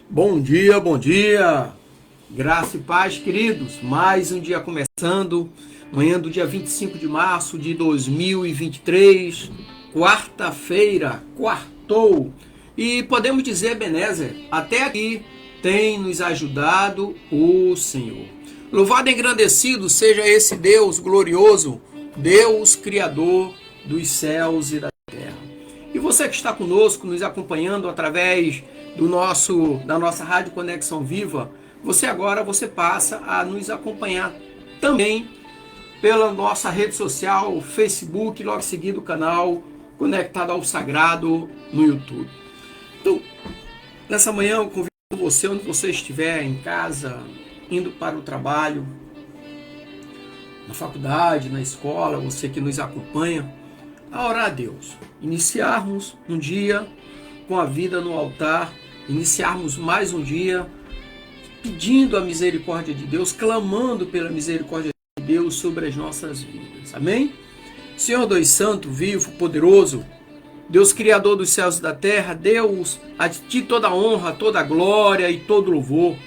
Bom dia, bom dia. Graça e paz, queridos. Mais um dia começando. Manhã do dia 25 de março de 2023. Quarta-feira, quartou. E podemos dizer, Ebenezer, até aqui tem nos ajudado o Senhor. Louvado e engrandecido seja esse Deus glorioso, Deus Criador dos céus e da terra. E você que está conosco, nos acompanhando através da nossa Rádio Conexão Viva, você passa a nos acompanhar também pela nossa rede social, Facebook, logo seguido o canal Conectado ao Sagrado no YouTube. Então, nessa manhã eu convido você, onde você estiver, em casa, indo para o trabalho, na faculdade, na escola, você que nos acompanha, a orar a Deus. Iniciarmos um dia com a vida no altar, iniciarmos mais um dia pedindo a misericórdia de Deus, clamando pela misericórdia de Deus sobre as nossas vidas. Amém? Senhor Deus Santo, vivo, poderoso, Deus Criador dos céus e da terra, Deus, a Ti toda a honra, toda a glória e todo louvor.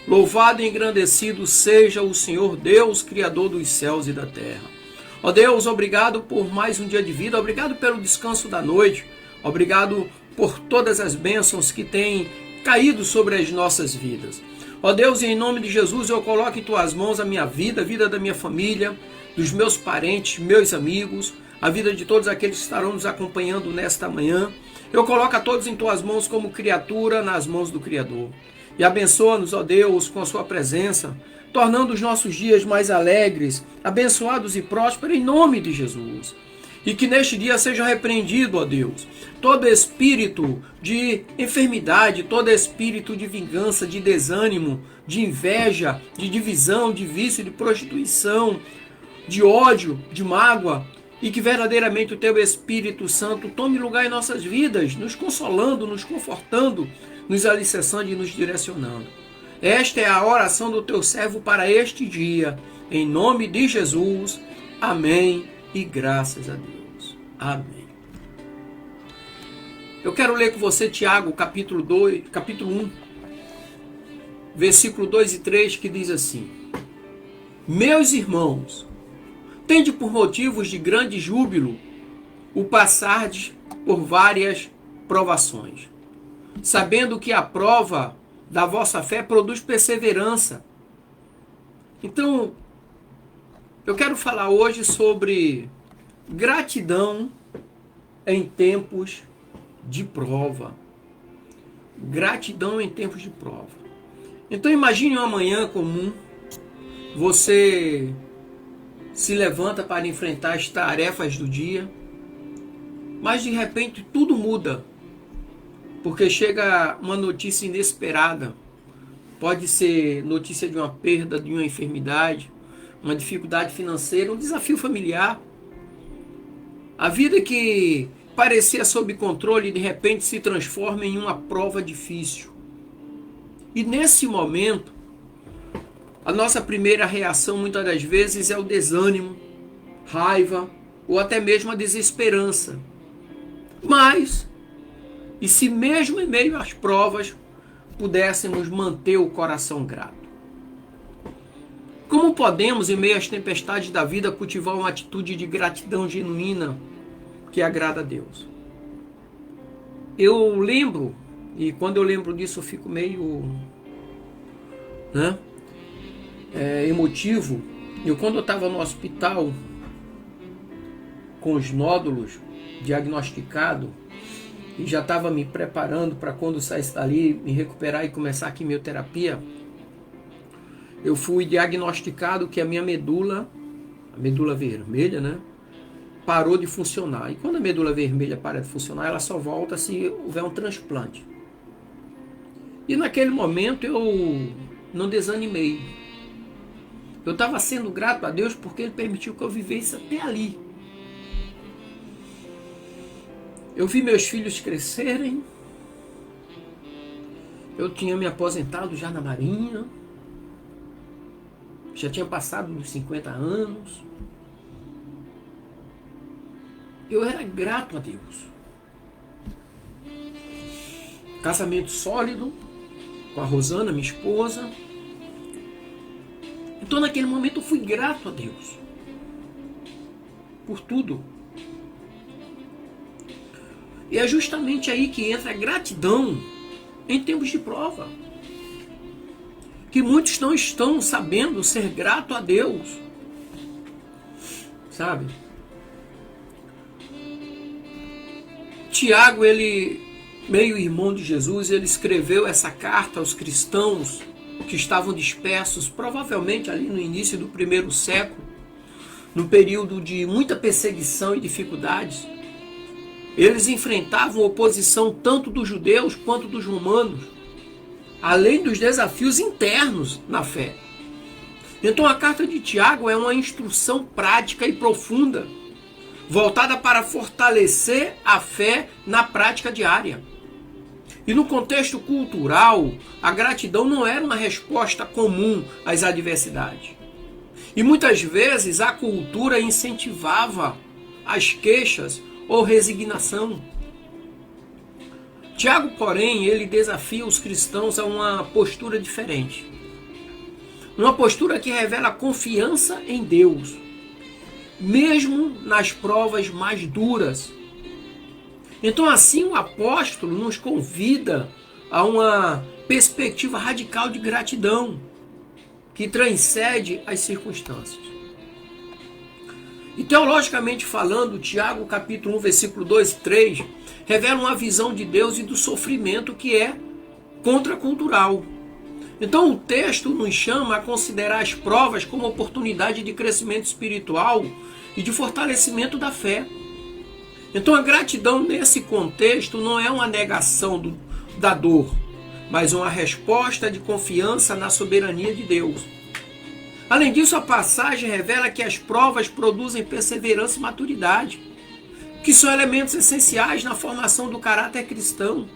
Louvado e engrandecido seja o Senhor Deus, Criador dos céus e da terra. Ó Deus, obrigado por mais um dia de vida, obrigado pelo descanso da noite, obrigado por todas as bênçãos que têm caído sobre as nossas vidas. Ó Deus, em nome de Jesus, eu coloco em Tuas mãos a minha vida, a vida da minha família, dos meus parentes, meus amigos, a vida de todos aqueles que estarão nos acompanhando nesta manhã. Eu coloco a todos em Tuas mãos como criatura nas mãos do Criador. E abençoa-nos, ó Deus, com a Sua presença, tornando os nossos dias mais alegres, abençoados e prósperos em nome de Jesus. E que neste dia seja repreendido, ó Deus, todo espírito de enfermidade, todo espírito de vingança, de desânimo, de inveja, de divisão, de vício, de prostituição, de ódio, de mágoa, e que verdadeiramente o Teu Espírito Santo tome lugar em nossas vidas, nos consolando, nos confortando, nos alicerçando e nos direcionando. Esta é a oração do Teu servo para este dia, em nome de Jesus. Amém e graças a Deus. Amém. Eu quero ler com você Tiago, capítulo 1, versículo 2 e 3, que diz assim: Meus irmãos, tende por motivos de grande júbilo o passardes por várias provações, sabendo que a prova da vossa fé produz perseverança. Então, eu quero falar hoje sobre gratidão em tempos de prova. Gratidão em tempos de prova. Então, imagine uma manhã comum, você se levanta para enfrentar as tarefas do dia, mas de repente tudo muda, porque chega uma notícia inesperada. Pode ser notícia de uma perda, de uma enfermidade, uma dificuldade financeira, um desafio familiar. A vida que parecia sob controle de repente se transforma em uma prova difícil. E nesse momento, a nossa primeira reação muitas das vezes é o desânimo, raiva ou até mesmo a desesperança. Mas, e se mesmo em meio às provas, pudéssemos manter o coração grato? Como podemos, em meio às tempestades da vida, cultivar uma atitude de gratidão genuína que agrada a Deus? Eu lembro, e quando eu lembro disso eu fico meio emotivo. Quando eu estava no hospital com os nódulos diagnosticado e já estava me preparando para quando saísse dali, me recuperar e começar a quimioterapia, eu fui diagnosticado que a minha medula, a medula vermelha, parou de funcionar. E quando a medula vermelha para de funcionar, ela só volta se houver um transplante. E naquele momento eu não desanimei. Eu estava sendo grato a Deus porque Ele permitiu que eu vivesse até ali. Eu vi meus filhos crescerem. Eu tinha me aposentado já na Marinha. Já tinha passado dos 50 anos. Eu era grato a Deus. Casamento sólido, com a Rosana, minha esposa. Então naquele momento eu fui grato a Deus por tudo. E é justamente aí que entra a gratidão em tempos de prova. Que muitos não estão sabendo ser grato a Deus. Sabe? Tiago, ele, meio irmão de Jesus, ele escreveu essa carta aos cristãos que estavam dispersos, provavelmente ali no início do primeiro século, no período de muita perseguição e dificuldades. Eles enfrentavam oposição tanto dos judeus quanto dos romanos, além dos desafios internos na fé. Então a carta de Tiago é uma instrução prática e profunda, voltada para fortalecer a fé na prática diária. E no contexto cultural, a gratidão não era uma resposta comum às adversidades. E muitas vezes a cultura incentivava as queixas ou resignação. Tiago, porém, ele desafia os cristãos a uma postura diferente. Uma postura que revela confiança em Deus, mesmo nas provas mais duras. Então, assim, o apóstolo nos convida a uma perspectiva radical de gratidão, que transcende as circunstâncias. E teologicamente falando, Tiago capítulo 1, versículo 2 e 3, revela uma visão de Deus e do sofrimento que é contracultural. Então o texto nos chama a considerar as provas como oportunidade de crescimento espiritual e de fortalecimento da fé. Então a gratidão nesse contexto não é uma negação da dor, mas uma resposta de confiança na soberania de Deus. Além disso, a passagem revela que as provas produzem perseverança e maturidade, que são elementos essenciais na formação do caráter cristão.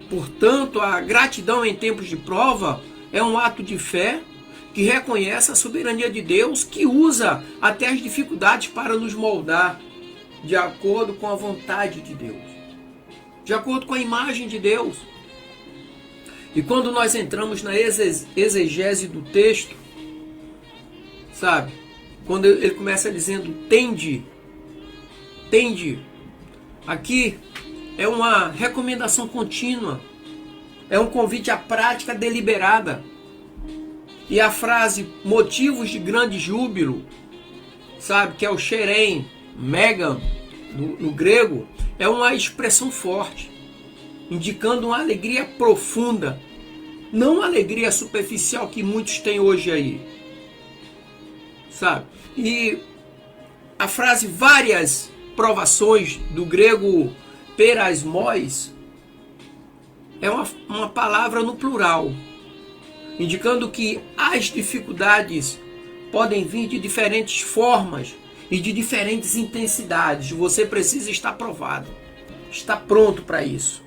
Portanto, a gratidão em tempos de prova é um ato de fé que reconhece a soberania de Deus, que usa até as dificuldades para nos moldar de acordo com a vontade de Deus, de acordo com a imagem de Deus. E quando nós entramos na exegese do texto, sabe? Quando ele começa dizendo tende, aqui é uma recomendação contínua, é um convite à prática deliberada. E a frase motivos de grande júbilo, sabe? Que é o xerém, megan, no grego, é uma expressão forte, indicando uma alegria profunda, não uma alegria superficial que muitos têm hoje aí, sabe? E a frase várias provações, do grego perasmos, é uma palavra no plural, indicando que as dificuldades podem vir de diferentes formas e de diferentes intensidades. Você precisa estar provado, estar pronto para isso.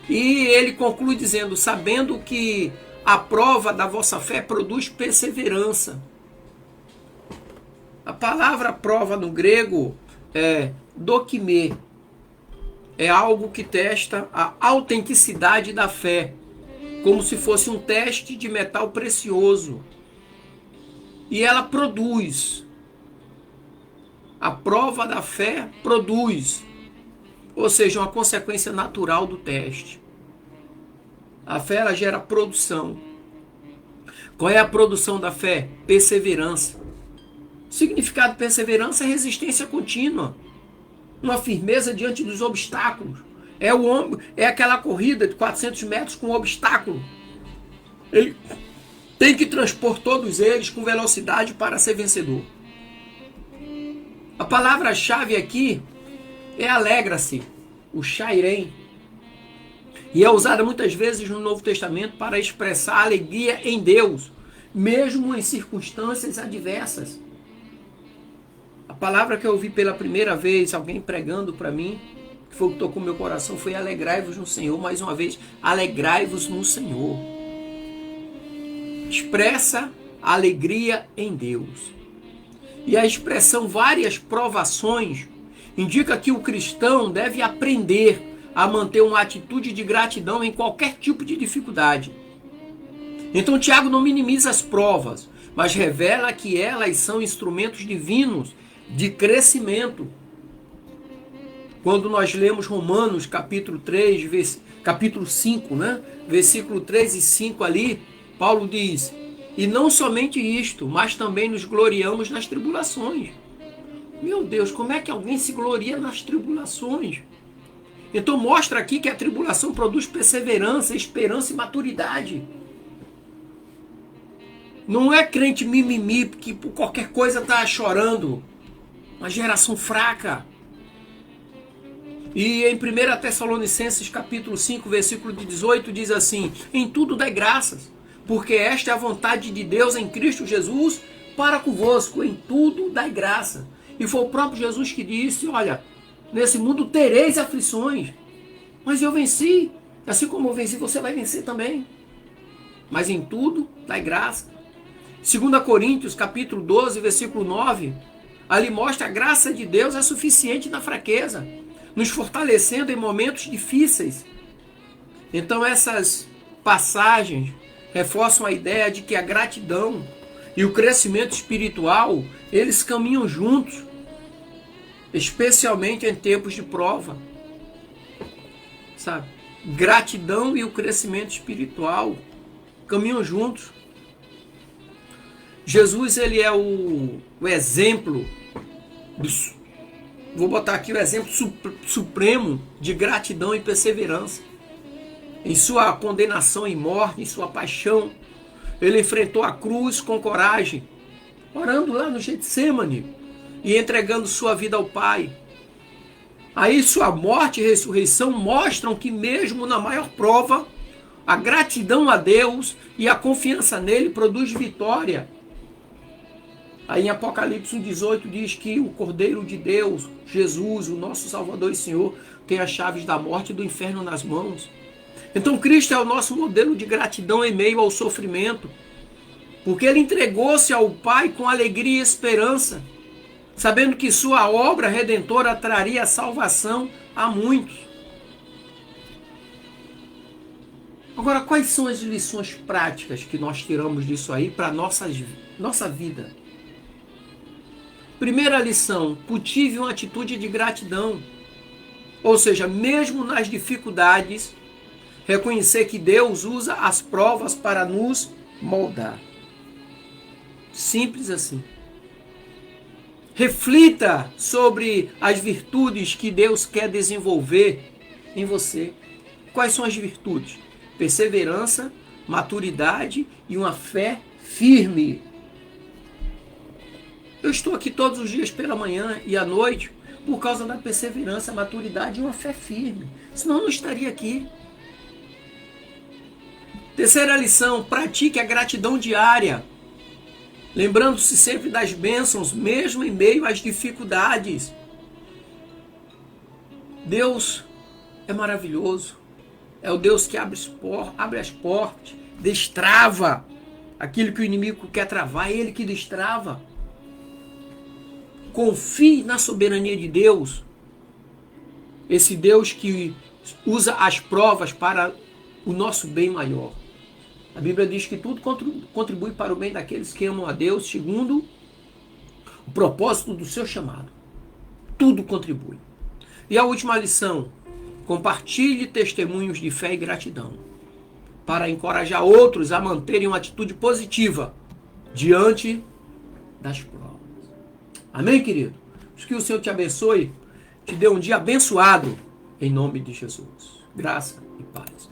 E ele conclui dizendo, sabendo que a prova da vossa fé produz perseverança. A palavra prova no grego é dokime. É algo que testa a autenticidade da fé, como se fosse um teste de metal precioso. E ela produz. A prova da fé produz. Ou seja, uma consequência natural do teste. A fé, ela gera produção. Qual é a produção da fé? Perseverança. O significado de perseverança é resistência contínua. Uma firmeza diante dos obstáculos. É aquela corrida de 400 metros com um obstáculo. Ele tem que transpor todos eles com velocidade para ser vencedor. A palavra-chave aqui é alegra-se, o chairém. E é usada muitas vezes no Novo Testamento para expressar alegria em Deus, mesmo em circunstâncias adversas. A palavra que eu ouvi pela primeira vez, alguém pregando para mim, que foi o que tocou meu coração, foi alegrai-vos no Senhor. Mais uma vez, alegrai-vos no Senhor. Expressa alegria em Deus. E a expressão várias provações indica que o cristão deve aprender a manter uma atitude de gratidão em qualquer tipo de dificuldade. Então Tiago não minimiza as provas, mas revela que elas são instrumentos divinos de crescimento. Quando nós lemos Romanos capítulo 3, capítulo 5, né? Versículo 3 e 5 ali, Paulo diz: e não somente isto, mas também nos gloriamos nas tribulações. Meu Deus, como é que alguém se gloria nas tribulações? Então mostra aqui que a tribulação produz perseverança, esperança e maturidade. Não é crente mimimi, que por qualquer coisa está chorando. Uma geração fraca. E em 1 Tessalonicenses capítulo 5, versículo 18, diz assim: em tudo dai graças, porque esta é a vontade de Deus em Cristo Jesus para convosco. Em tudo dai graça. E foi o próprio Jesus que disse: olha, nesse mundo tereis aflições, mas eu venci. Assim como eu venci, você vai vencer também. Mas em tudo dai graça. 2 Coríntios capítulo 12, versículo 9, ali mostra a graça de Deus é suficiente na fraqueza, nos fortalecendo em momentos difíceis. Então essas passagens reforçam a ideia de que a gratidão e o crescimento espiritual, eles caminham juntos, especialmente em tempos de prova. Sabe? Gratidão e o crescimento espiritual caminham juntos. Jesus, ele é o exemplo, vou botar aqui o exemplo supremo de gratidão e perseverança. Em sua condenação e morte, em sua paixão, ele enfrentou a cruz com coragem, orando lá no Getsêmani e entregando sua vida ao Pai. Aí sua morte e ressurreição mostram que mesmo na maior prova, a gratidão a Deus e a confiança nele produz vitória. Aí em Apocalipse 1,18 diz que o Cordeiro de Deus, Jesus, o nosso Salvador e Senhor, tem as chaves da morte e do inferno nas mãos. Então Cristo é o nosso modelo de gratidão em meio ao sofrimento, porque ele entregou-se ao Pai com alegria e esperança, sabendo que sua obra redentora traria salvação a muitos. Agora, quais são as lições práticas que nós tiramos disso aí para a nossa vida? Primeira lição: cultive uma atitude de gratidão. Ou seja, mesmo nas dificuldades, reconhecer que Deus usa as provas para nos moldar. Simples assim. Reflita sobre as virtudes que Deus quer desenvolver em você. Quais são as virtudes? Perseverança, maturidade e uma fé firme. Eu estou aqui todos os dias pela manhã e à noite por causa da perseverança, maturidade e uma fé firme. Senão eu não estaria aqui. Terceira lição: pratique a gratidão diária, lembrando-se sempre das bênçãos, mesmo em meio às dificuldades. Deus é maravilhoso. É o Deus que abre as portas, destrava aquilo que o inimigo quer travar, é Ele que destrava. Confie na soberania de Deus, esse Deus que usa as provas para o nosso bem maior. A Bíblia diz que tudo contribui para o bem daqueles que amam a Deus, segundo o propósito do seu chamado. Tudo contribui. E a última lição: compartilhe testemunhos de fé e gratidão, para encorajar outros a manterem uma atitude positiva diante das provas. Amém, querido? Que o Senhor te abençoe, te dê um dia abençoado, em nome de Jesus. Graça e paz.